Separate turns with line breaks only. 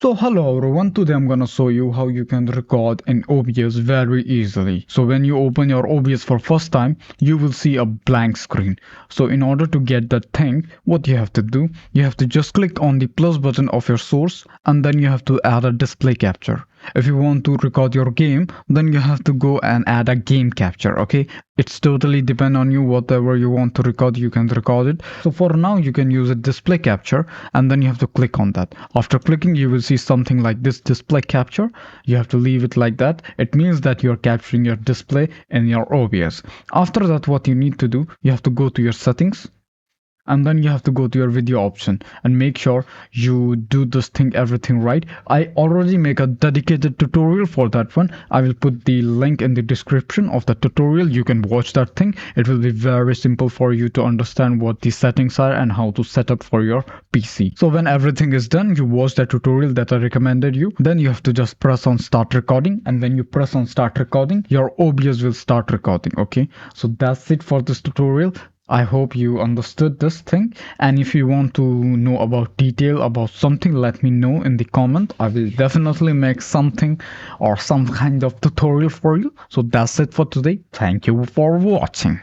So hello everyone, today I'm gonna show you how you can record in OBS very easily. So when you open your OBS for first time, you will see a blank screen. So in order to get that thing, what you have to do, you have to just click on the plus button of your source and then you have to add a display capture. If you want to record your game, then you have to go and add a game capture, okay? It's totally depend on you. Whatever you want to record, you can record it. So for now you can use a display capture and then you have to click on that. After clicking, you will see something like this display capture. You have to leave it like that. It means that you're capturing your display in your OBS. After that, what you need to do, you have to go to your settings and then you have to go to your video option and make sure you do this thing everything right. I already make a dedicated tutorial for that one. I will put the link in the description of the tutorial. You can watch that thing. It will be very simple for you to understand what the settings are and how to set up for your PC. So when everything is done, you watch the tutorial that I recommended you, then you have to just press on start recording, and when you press on start recording, your OBS will start recording. Okay, so that's it for this tutorial. I hope you understood this thing, and if you want to know about detail about something, let me know in the comment. I will definitely make something or some kind of tutorial for you. So that's it for today. Thank you for watching.